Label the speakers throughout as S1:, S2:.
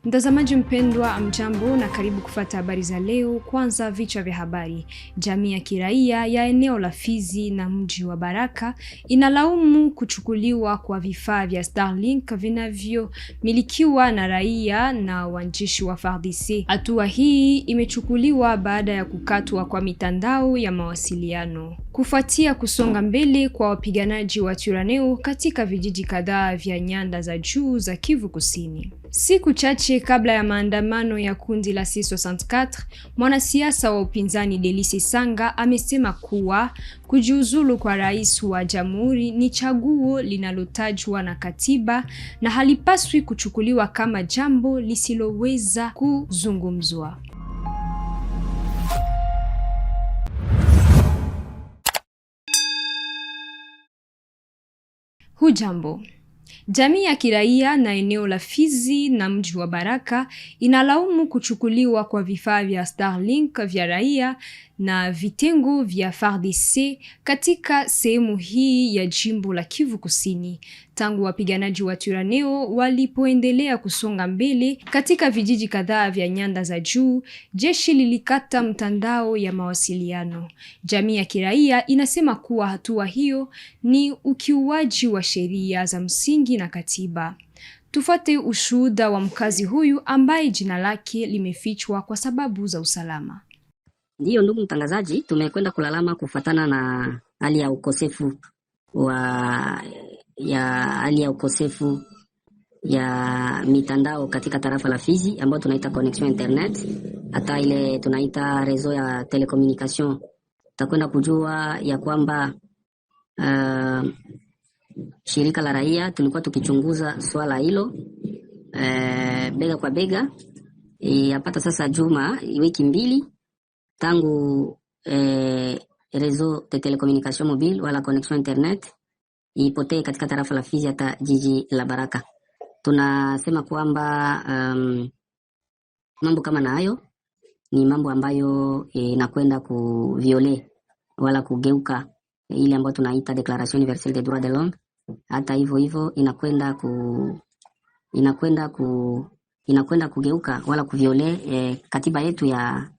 S1: Mtazamaji mpendwa, amjambo na karibu kufuata habari za leo. Kwanza vichwa vya habari. Jamii ya kiraia ya eneo la Fizi na mji wa Baraka inalaumu kuchukuliwa kwa vifaa vya Starlink vinavyomilikiwa na raia na wanajeshi wa FARDC. Hatua hii imechukuliwa baada ya kukatwa kwa mitandao ya mawasiliano kufuatia kusonga mbele kwa wapiganaji wa Twirwaneho katika vijiji kadhaa vya nyanda za juu za Kivu Kusini. Siku chache kabla ya maandamano ya kundi la C64, mwanasiasa wa upinzani Delice Sanga amesema kuwa kujiuzulu kwa rais wa jamhuri ni chaguo linalotajwa na katiba na halipaswi kuchukuliwa kama jambo lisiloweza kuzungumzwa. Hujambo. Jamii ya kiraia na eneo la Fizi na mji wa Baraka inalaumu kuchukuliwa kwa vifaa vya Starlink vya raia na vitengo vya FARDC katika sehemu hii ya jimbo la Kivu Kusini. Tangu wapiganaji wa Twirwaneho walipoendelea kusonga mbele katika vijiji kadhaa vya nyanda za juu, jeshi lilikata mtandao ya mawasiliano. Jamii ya kiraia inasema kuwa hatua hiyo ni ukiuaji wa sheria za msingi na katiba. Tufuate ushuhuda wa mkazi huyu ambaye jina lake limefichwa kwa sababu za usalama.
S2: Ndiyo, ndugu mtangazaji, tumekwenda kulalama kufuatana na hali ya ukosefu ya mitandao katika tarafa la Fizi ambayo tunaita connection internet, hata ile tunaita réseau ya telecommunication. Tutakwenda kujua ya kwamba shirika la raia tulikuwa tukichunguza swala hilo bega kwa bega, yapata sasa wiki mbili tangu réseau de télécommunication mobile wala connexion internet ipotee katika tarafa la Fizi hata jiji la Baraka. Tunasema kwamba mambo kama na hayo ni mambo ambayo inakwenda kuviole wala kugeuka ile ambayo tunaita Declaration Universelle des Droits de l'Homme. Hata hivyo inakwenda kugeuka wala kuviole katiba yetu ya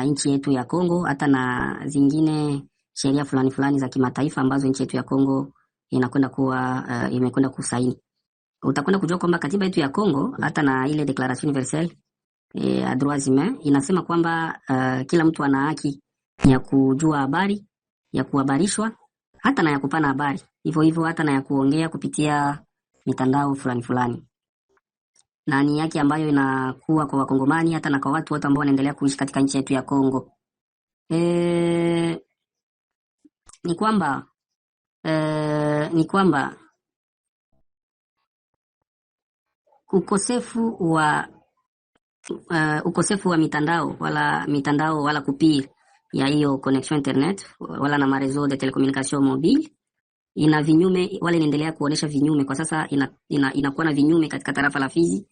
S2: nchi yetu ya Kongo, hata na zingine sheria fulani za kimataifa ambazo nchi yetu ya Kongo imekwenda kusaini. Utakwenda kujua kwamba katiba yetu ya Kongo hata na ile Declaration Universelle des Droits Humains inasema kwamba kila mtu ana haki ya kujua habari, ya kuhabarishwa, hata na ya kupana habari. Hivyo hata na ya kuongea kupitia mitandao fulani. Na ni yake ambayo inakuwa kwa Wakongomani hata na kwa watu wote ambao wanaendelea kuishi katika nchi yetu ya Kongo. Ni kwamba ukosefu wa mitandao wala kupir ya hiyo connection internet wala na marezo de telecommunication mobile ina vinyume, wale inaendelea kuonesha vinyume. Kwa sasa inakuwa na vinyume katika tarafa la Fizi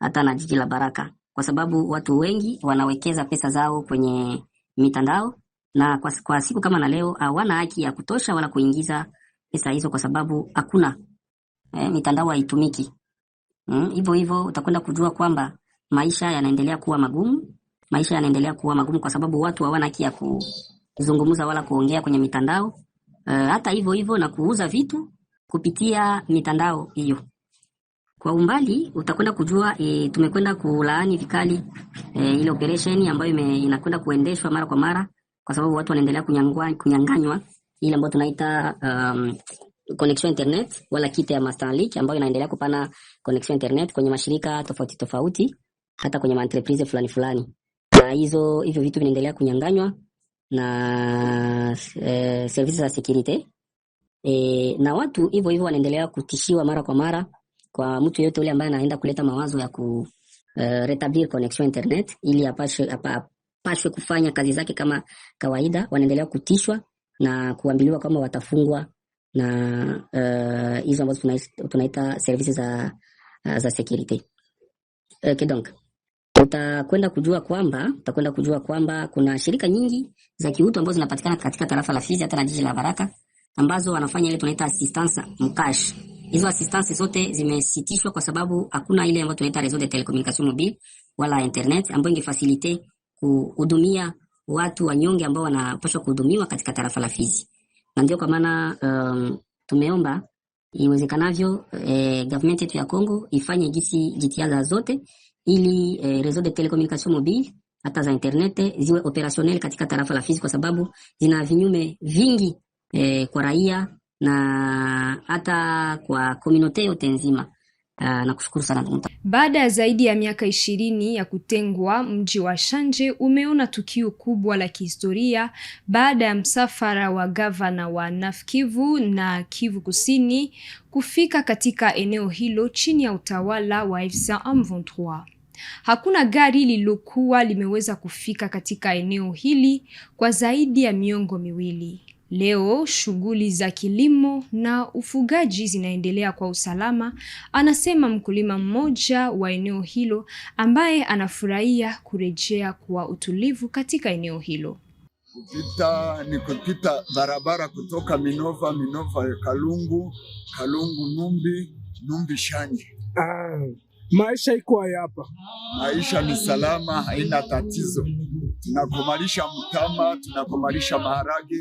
S2: hata na jiji la Baraka, kwa sababu watu wengi wanawekeza pesa zao kwenye mitandao, na kwa siku kama na leo hawana haki ya kutosha wala kuingiza pesa hizo kwa sababu hakuna mitandao haitumiki. Hivyo utakwenda kujua kwamba maisha yanaendelea kuwa magumu kwa sababu watu hawana haki ya kuzungumza wala kuongea kwenye mitandao. Hata hivyo na kuuza vitu kupitia mitandao hiyo. Kwa umbali utakwenda kujua tumekwenda kulaani vikali ile operation ambayo inakwenda kuendeshwa mara kwa mara, kwa sababu watu wanaendelea kunyanganywa ile ambayo tunaita connection internet wala kite ya Starlink ambayo inaendelea kupana connection internet kwenye mashirika tofauti hata kwenye entreprise fulani. Na hivyo vitu vinaendelea kunyanganywa na services za security, na watu hivyo wanaendelea kutishiwa mara kwa mara. Kwa mtu yote yule ambaye anaenda kuleta mawazo ya retablir connection internet ili apashwe kufanya kazi zake kama kawaida, wanaendelea kutishwa na kuambiliwa kama watafungwa na hizo ambazo tunaita services za security. Donc utakwenda kujua kwamba kuna shirika nyingi za kiutu ambazo zinapatikana katika tarafa la Fizi hata na jiji la Baraka ambazo wanafanya ile tunaita assistance mkash hizo assistance zote zimesitishwa kwa sababu hakuna ile ambayo tunaita réseau de télécommunication mobile wala internet ambayo ingefacilite kuhudumia watu wanyonge ambao wanapaswa kuhudumiwa katika tarafa la Fizi. Na ndio kwa maana tumeomba iwezekanavyo government yetu ya Kongo ifanye jitihada zote ili réseau de télécommunication mobile hata za internet ziwe opérationnel katika tarafa la Fizi, kwa sababu zina vinyume vingi kwa raia na hata kwa community yote nzima. Nakushukuru sana.
S1: Baada ya zaidi ya miaka 20 ya kutengwa, mji wa Shanje umeona tukio kubwa la kihistoria baada ya msafara wa gavana wa Nord Kivu na Kivu Kusini kufika katika eneo hilo chini ya utawala wa AFC M23. Hakuna gari lililokuwa limeweza kufika katika eneo hili kwa zaidi ya miongo miwili. Leo shughuli za kilimo na ufugaji zinaendelea kwa usalama, anasema mkulima mmoja wa eneo hilo ambaye anafurahia kurejea kwa utulivu katika eneo hilo.
S3: Ni kupita barabara kutoka Minova Kalungu Numbi Shanje.
S4: Maisha iko hapa.
S3: Maisha ni salama, haina tatizo. Tunakomalisha mtama, tunakomalisha maharage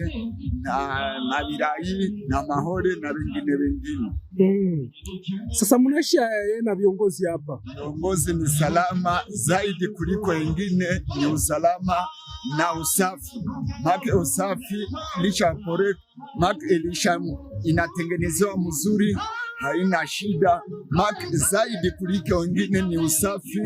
S3: na virai na mahore na wengine.
S4: Sasa mnaishi na viongozi hapa.
S3: Viongozi ni salama zaidi kuliko wengine, ni usalama na usafi. Make usafi lisha korek, make elisha inatengenezewa mzuri, haina shida. Make zaidi kuliko wengine ni usafi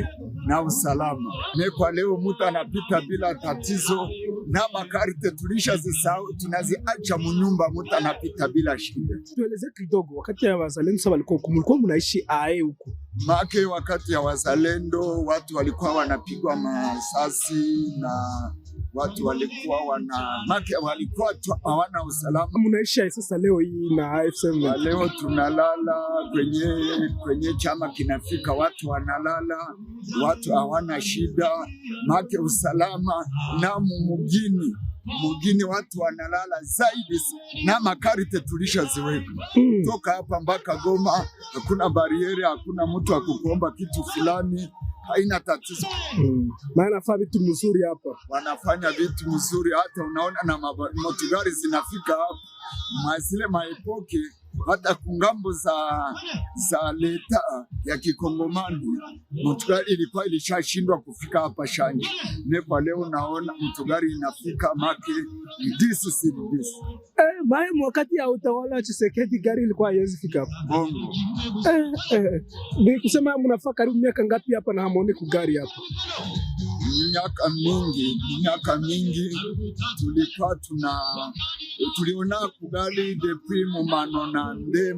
S3: na usalama. Kwa leo mtu anapita bila tatizo, na makarte tulisha zisahau, tunaziacha mnyumba, mtu anapita bila shida.
S4: Tueleze kidogo, wakati ya wazalendo sasa walikuwa mnaishi huko.
S3: Make wakati ya wazalendo watu walikuwa wanapigwa masasi na watu walikuwa hawana usalama.
S4: Mnaishi sasa leo hii na AFSM?
S3: Leo tunalala kwenye chama kinafika, watu wanalala, watu hawana shida. Make usalama na mugini watu wanalala zaidi, na makarite tulisha ziweka toka hapa mpaka Goma. Hakuna bariere, hakuna mtu akukuomba kitu fulani, haina tatizo.
S4: Wanafanya vitu mzuri hapa,
S3: wanafanya vitu mzuri. Hata unaona na motogari zinafika hapa mazile maepoke, hata kungambo za leta ya Kikongomani motogari ilikuwa ilishashindwa kufika hapa Shanje. Kwa leo naona motogari inafika make this.
S4: Wakati ya utawala wa Tshisekedi gari ilikuwa haiwezi fika hapa.
S3: Bongo.
S4: Ni kusema mnafaa karibu miaka ngapi hapa na hamuoni kugari hapa?
S3: Miaka mingi tulikuwa tuliona kugali depuis mumanonante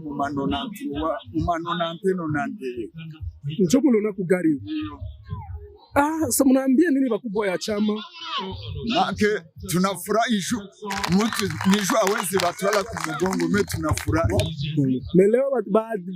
S4: njo mliona kugari. Sasa mnaambia nini wakubwa ya chama?
S3: Make tunafurahi mtu nijua hawezi batwala kumugongo, me tunafurahi.
S4: Leo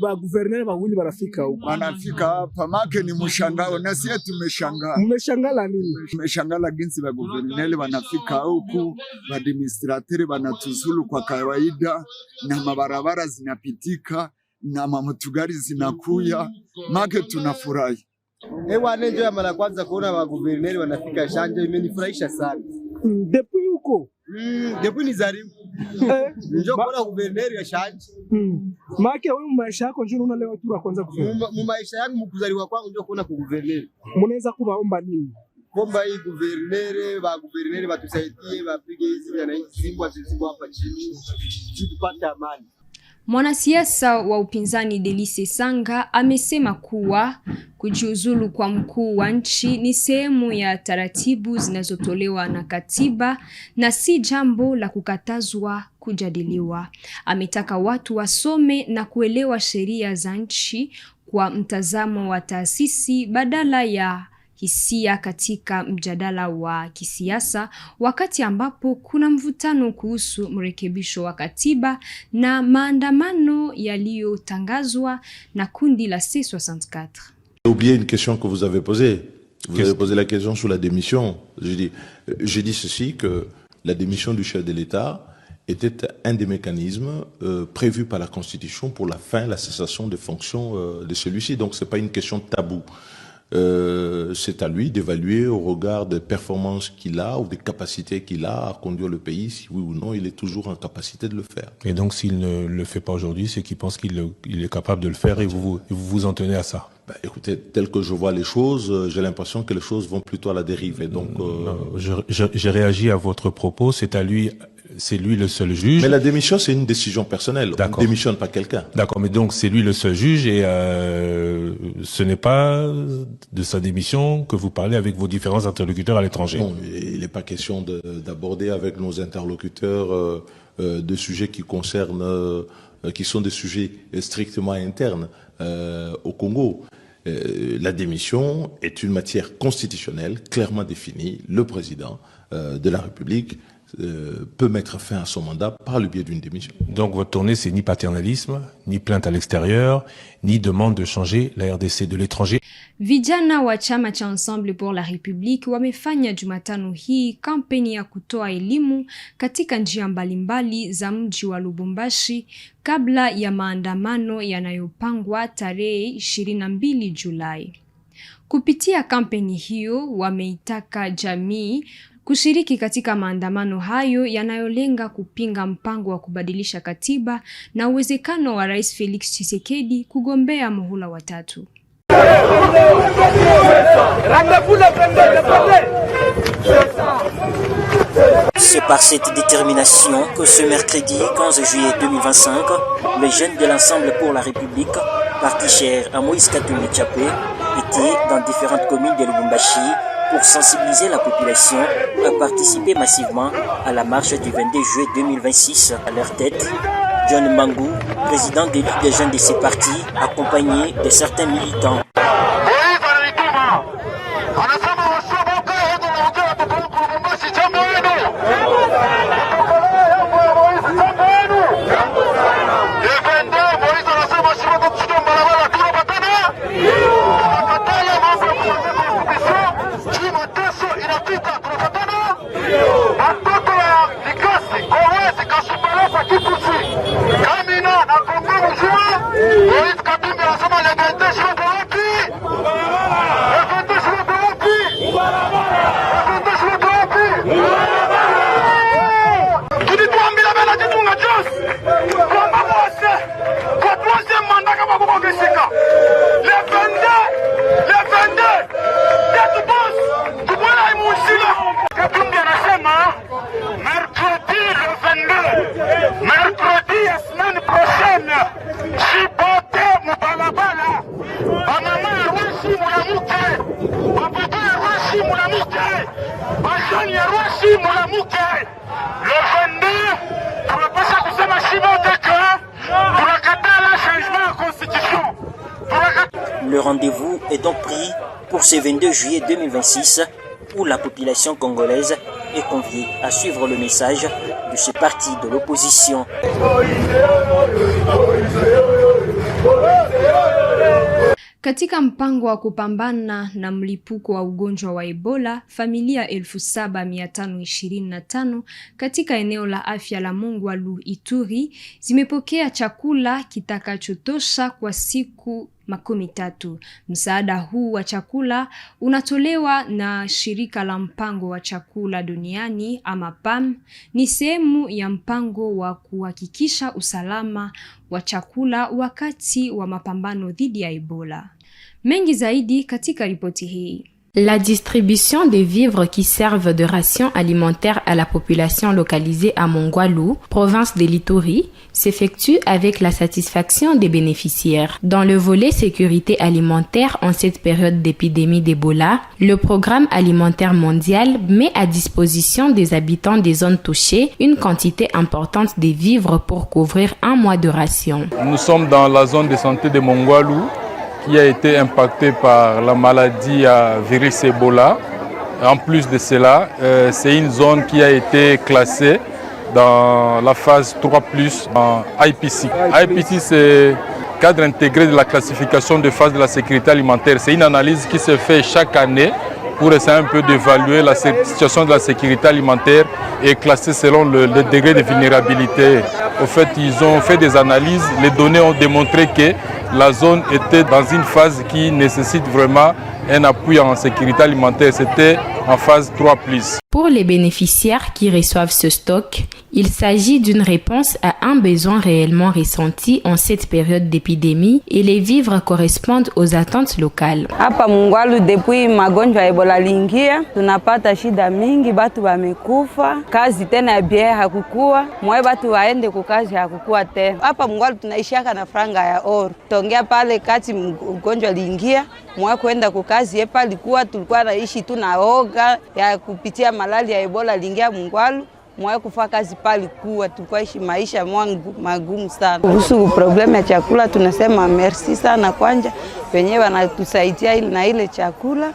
S4: ba guverner wawili wanafika huko.
S3: Wanafika hapa, make ni mshangao, na sisi tumeshangaa.
S4: Mmeshangala nini?
S3: Tumeshangala jinsi ba guverner wanafika huku, ba administrateur wanatuzulu kwa kawaida, na mabarabara zinapitika na mamotugari zinakuya, make tunafurahi.
S5: Ndio ya mara kwanza kuona wa guverneri wanafika Shanje, imenifurahisha sana.
S4: Depuis huko?
S5: Depuis nizaribu. Njoo kuona guverneri ya Shanje.
S4: Maana wewe maisha yako njoo unaona leo tu wa kwanza kufika.
S5: Maisha yangu mkuzaliwa kwangu njoo kuona kwa guverneri.
S4: Mnaweza kubaomba nini?
S5: Komba hii guverneri watusaidie, wapige hizi wananchi zimbo hapa chini. Tupate amani.
S1: Mwanasiasa wa upinzani Delice Sanga amesema kuwa kujiuzulu kwa mkuu wa nchi ni sehemu ya taratibu zinazotolewa na katiba na si jambo la kukatazwa kujadiliwa. Ametaka watu wasome na kuelewa sheria za nchi kwa mtazamo wa taasisi badala ya hisia katika mjadala wa kisiasa, wakati ambapo kuna mvutano kuhusu mrekebisho wa katiba na maandamano yaliyotangazwa na kundi la C64.
S6: J'ai oublié une question que vous avez posée. Vous avez posé la question sur la démission. J'ai dit ceci, que la démission du chef de l'État était un des mécanismes prévus par la Constitution pour la cessation des fonctions de celui-ci. Donc, c'est pas une question de tabou. C'est à lui d'évaluer au regard des performances qu'il a ou des capacités qu'il a à conduire le pays, si oui ou non il est toujours en capacité de le faire.
S7: Et donc s'il ne le fait pas aujourd'hui, c'est qu'il pense qu'il est capable de le faire et vous vous en tenez à ça?
S6: Écoutez, tel que je vois les choses, j'ai l'impression que les choses vont plutôt à la dérive. Et donc,
S7: j'ai réagi à votre propos, c'est lui le seul juge.
S6: Mais la démission, c'est une décision personnelle. On ne démissionne pas quelqu'un.
S7: D'accord, mais donc c'est lui le seul juge et ce n'est pas de sa démission que vous parlez avec vos différents interlocuteurs à l'étranger.
S6: Non, il n'est pas question d'aborder avec nos interlocuteurs de sujets qui concernent, qui sont des sujets strictement internes au Congo. La démission est une matière constitutionnelle clairement définie. Le président de la République peut mettre fin à son mandat par le biais d'une démission.
S7: Donc votre tournée, c'est ni paternalisme, ni plainte à l'extérieur, ni demande de changer la RDC de l'étranger.
S1: Vijana wa chama cha Ensemble pour la République wamefanya Jumatano hii kampeni ya kutoa elimu katika njia mbalimbali za mji wa Lubumbashi kabla ya maandamano yanayopangwa tarehe 22 Julai. Kupitia kampeni hiyo wameitaka jamii kushiriki katika maandamano hayo yanayolenga kupinga mpango wa kubadilisha katiba na uwezekano wa Rais Felix Tshisekedi kugombea muhula wa 3.
S8: C'est par cette détermination que ce mercredi 15 juillet 2025, les jeunes de l'Ensemble pour la République, parti cher à Moïse Katumbi Tchapé, étaient dans différentes communes de Lubumbashi pour sensibiliser la population à participer massivement à la marche du 22 juillet 2026. À leur tête, John Mangou, président des ligues des jeunes de ces partis, accompagné de certains militants. Le rendez-vous est donc pris pour ce 22 juillet 2026 où la population congolaise est conviée à suivre le message de ce parti de l'opposition.
S1: Katika mpango wa kupambana na mlipuko wa ugonjwa wa Ebola, familia 7525 katika eneo la afya la Mongwalu Ituri zimepokea chakula kitakachotosha kwa siku 13. Msaada huu wa chakula unatolewa na shirika la mpango wa chakula duniani ama PAM. Ni sehemu ya mpango wa kuhakikisha usalama wa chakula wakati wa mapambano dhidi ya Ebola. Mengi zaidi katika ripoti hii.
S9: La distribution des vivres qui servent de ration alimentaire à la population localisée à Mongwalu, province de l'Ituri, s'effectue avec la satisfaction des bénéficiaires. Dans le volet sécurité alimentaire en cette période d'épidémie d'Ebola, le Programme alimentaire mondial met à disposition des habitants des zones touchées une quantité importante de vivres pour couvrir un mois de ration.
S10: Nous sommes dans la zone de santé de Mongwalu, qui a été impacté par la maladie à virus Ebola. En plus de cela, c'est une zone qui a été classée dans la phase 3+, en IPC. IPC, c'est cadre intégré de la classification de phase de la sécurité alimentaire. C'est une analyse qui se fait chaque année pour essayer un peu d'évaluer la situation de la sécurité alimentaire et classer selon le degré de vulnérabilité. Au fait, ils ont fait des analyses, les données ont démontré que la zone était dans une phase qui nécessite vraiment un appui en sécurité alimentaire. C'était en phase 3+.
S9: Pour les bénéficiaires qui reçoivent ce stock, il s'agit d'une réponse à un besoin réellement ressenti en cette période d'épidémie et les vivres correspondent aux attentes locales.
S11: Hapa Mungwalu depuis magonjwa ya Ebola lingia, tunapata shida mingi, batu wamekufa, kazi tena ya biashara hakukua, mwe batu waende kukazi hakukua tena. Hapa Mungwalu tunaishaka na franga ya oro. Tongea pale kati mgonjwa lingia, mwe kwenda kukazi yepa likuwa tulikuwa naishi tunaoga ya kupitia malaria ya Ebola lingia Mungwalu. Mwae kufa kazi pali kuwa tulikuwa ishi maisha mwangu magumu sana. Kuhusu problema ya chakula tunasema merci sana kwanja wenyewe wanatusaidia na ile chakula.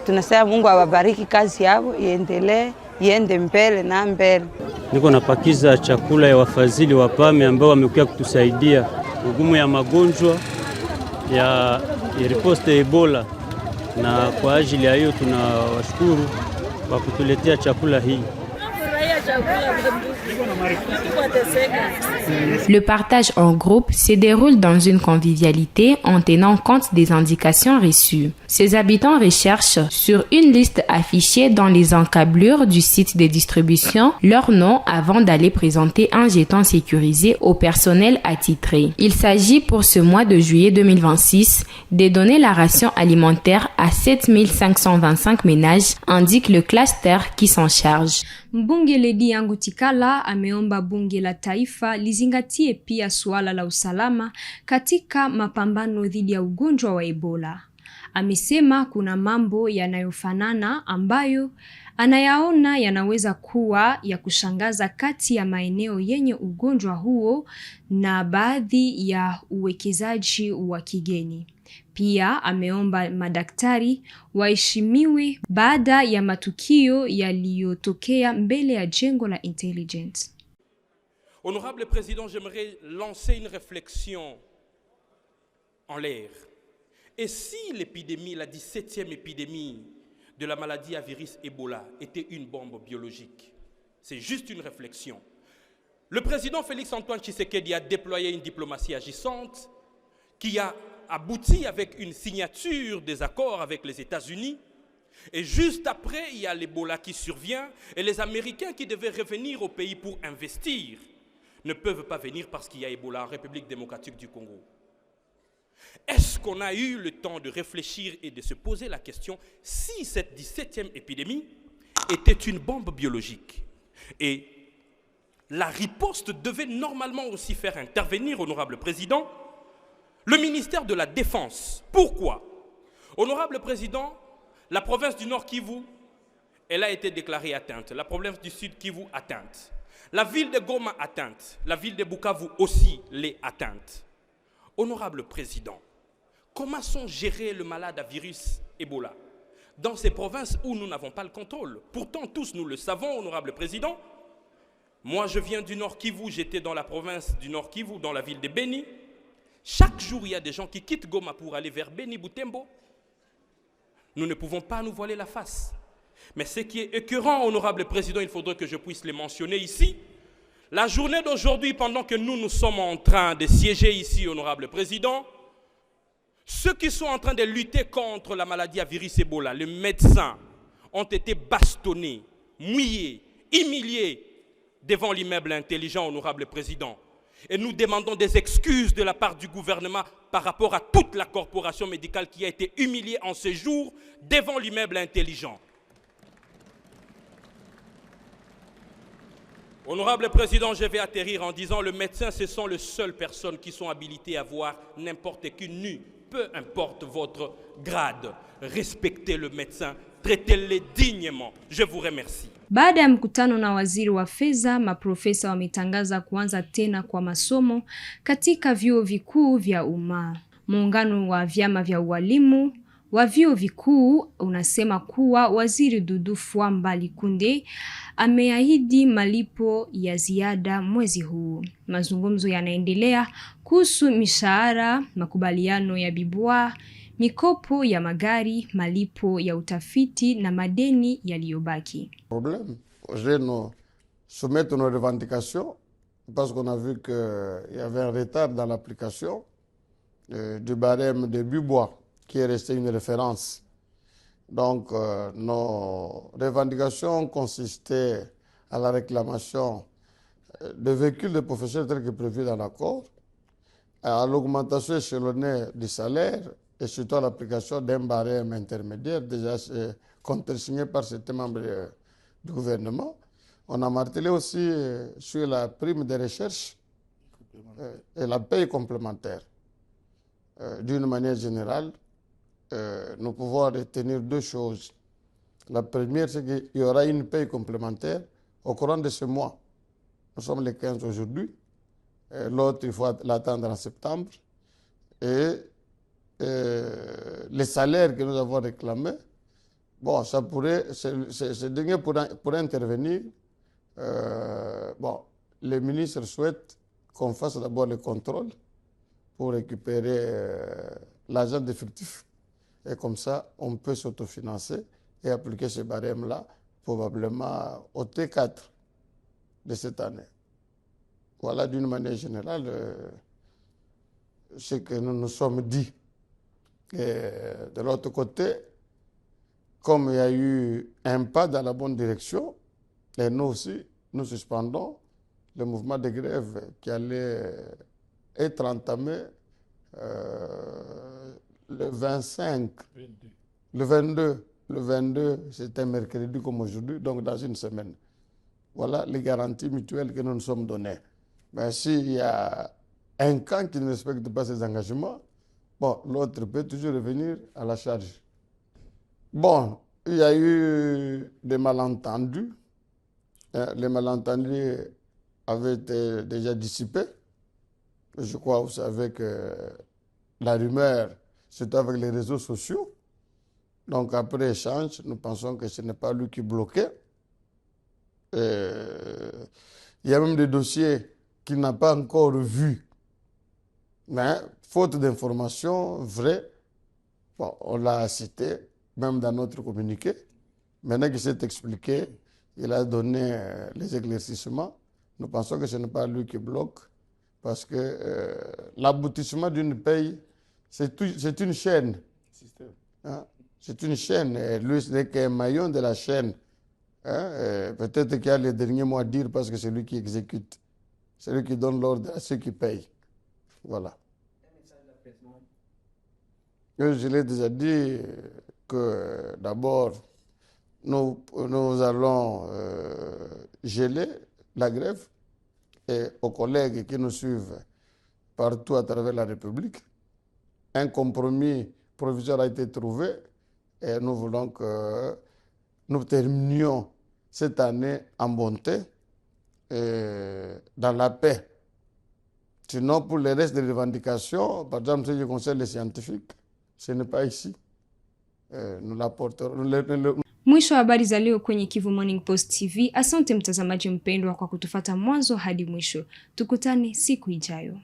S11: Tunasema Mungu awabariki kazi yao iendelee iende mbele na mbele.
S12: Niko napakiza chakula ya wafadhili wa PAMI ambao wamekuja kutusaidia ugumu ya magonjwa ya riposte Ebola, na kwa ajili ya hiyo tunawashukuru kwa kutuletea chakula hii.
S9: Le partage en groupe se déroule dans une convivialité en tenant compte des indications reçues. Ces habitants recherchent sur une liste affichée dans les encablures du site de distribution leur nom avant d'aller présenter un jeton sécurisé au personnel attitré. Il s'agit pour ce mois de juillet 2026 de donner la ration alimentaire à 7525 ménages, indique le cluster qui s'en charge.
S1: Mbunge Ledi Yangu Tikala ameomba bunge la taifa lizingatie pia suala la usalama katika mapambano dhidi ya ugonjwa wa Ebola. Amesema kuna mambo yanayofanana ambayo anayaona yanaweza kuwa ya kushangaza kati ya maeneo yenye ugonjwa huo na baadhi ya uwekezaji wa kigeni. Pia ameomba madaktari waheshimiwe baada ya matukio yaliyotokea mbele ya jengo la intelligence.
S13: Honorable Président, j'aimerais lancer une réflexion en l'air. Et si l'épidémie, la 17e épidémie de la maladie à virus Ebola était une bombe biologique? C'est juste une réflexion. Le président Félix-Antoine Tshisekedi a déployé une diplomatie agissante qui a abouti avec une signature des accords avec les États-Unis. Et juste après, il y a l'Ebola qui survient et les Américains qui devaient revenir au pays pour investir ne peuvent pas venir parce qu'il y a Ebola en République démocratique du Congo. Est-ce qu'on a eu le temps de réfléchir et de se poser la question si cette 17e épidémie était une bombe biologique? Et la riposte devait normalement aussi faire intervenir, honorable président, le ministère de la Défense. Pourquoi? Honorable président, la province du Nord Kivu, elle a été déclarée atteinte. La province du Sud Kivu, atteinte. La ville de Goma, atteinte. La ville de Bukavu aussi, l'est atteinte. Honorable président, comment sont gérés le malade à virus Ebola dans ces provinces où nous n'avons pas le contrôle? Pourtant, tous nous le savons, honorable président. Moi, je viens du Nord Kivu, j'étais dans la province du Nord Kivu, dans la ville de Beni. Chaque jour, il y a des gens qui quittent Goma pour aller vers Beni, Butembo. Nous ne pouvons pas nous voiler la face. Mais ce qui est écœurant, honorable président, il faudrait que je puisse les mentionner ici. La journée d'aujourd'hui, pendant que nous sommes en train de siéger ici, honorable président, ceux qui sont en train de lutter contre la maladie à virus Ebola, les médecins, ont été bastonnés, mouillés, humiliés devant l'immeuble intelligent, honorable président. Et nous demandons des excuses de la part du gouvernement par rapport à toute la corporation médicale qui a été humiliée en ces jours devant l'immeuble intelligent. Honorable président, je vais atterrir en disant le médecin, ce sont les seules personnes qui sont habilitées à voir n'importe qui nu, peu importe votre grade. Respectez le médecin, traitez-le dignement. Je vous remercie.
S1: Baada ya mkutano na waziri wa fedha, maprofesa wametangaza kuanza tena kwa masomo katika vyuo vikuu vya umma. Muungano wa vyama vya walimu wa vyuo vikuu unasema kuwa waziri Dudu Fwamba Likunde ameahidi malipo ya ziada mwezi huu. Mazungumzo yanaendelea kuhusu mishahara, makubaliano ya Bibwa, mikopo ya magari, malipo ya utafiti na madeni yaliyobaki.
S14: Problème, je nous soumettre nos revendications parce qu'on a vu qu'il y avait un retard dans l'application du barème de Bubois qui est resté une référence. Donc nos revendications consistaient à la réclamation de véhicules de professionnels tels que prévu dans l'accord, à l'augmentation échelonnée du salaire et surtout à l'application d'un barème intermédiaire déjà contresigné par certains membres du gouvernement. On a martelé aussi sur la prime de recherche et la paye complémentaire. D'une manière générale, nous pouvons retenir deux choses. La première, c'est qu'il y aura une paye complémentaire au courant de ce mois. Nous sommes le 15 aujourd'hui. L'autre, il faut l'attendre en septembre. Et les salaires que nous avons réclamés, bon, ça pourrait, ce dernier pourrait intervenir. Bon, les ministres souhaitent qu'on fasse d'abord le contrôle pour récupérer l'argent d'effectif. Et comme ça, on peut s'autofinancer et appliquer ce barème-là probablement au T4 de cette année. Voilà d'une manière générale ce que nous nous sommes dit. Et de l'autre côté, comme il y a eu un pas dans la bonne direction, et nous aussi, nous suspendons le mouvement de grève qui allait être entamé le 25, le 22, c'était mercredi comme aujourd'hui, donc dans une semaine. Voilà les garanties mutuelles que nous nous sommes données. Mais s'il y a un camp qui ne respecte pas ses engagements, bon, l'autre peut toujours revenir à la charge. Bon, il y a eu des malentendus. Les malentendus avaient été déjà dissipés. Je crois, vous savez que la rumeur, surtout avec les réseaux sociaux. Donc après échange, nous pensons que ce n'est pas lui qui bloquait. Il y a même des dossiers qu'il n'a pas encore vus. Mais faute d'informations vraies, bon, on l'a cité, même dans notre communiqué. Maintenant qu'il s'est expliqué, il a donné les éclaircissements. Nous pensons que ce n'est pas lui qui bloque, parce que l'aboutissement d'une paye, c'est une chaîne. Hein? C'est une chaîne. Et lui, ce n'est qu'un maillon de la chaîne. Hein? Peut-être qu'il a les derniers mots à dire parce que c'est lui qui exécute. C'est lui qui donne l'ordre à ceux qui payent. Voilà. Je l'ai déjà dit que d'abord, nous allons geler la grève et aux collègues qui nous suivent partout à travers la République. Un compromis provisoire a été trouvé et nous voulons que nous terminions cette année en bonté et dans la paix. Sinon, pour le reste des revendications, par exemple, ce qui concerne les scientifiques, ce n'est pas ici. Nous l'apporterons.
S1: Mwisho wa habari za leo kwenye Kivu Morning Post TV. Asante mtazamaji mpendwa kwa kutufuata mwanzo hadi mwisho. Tukutane siku ijayo.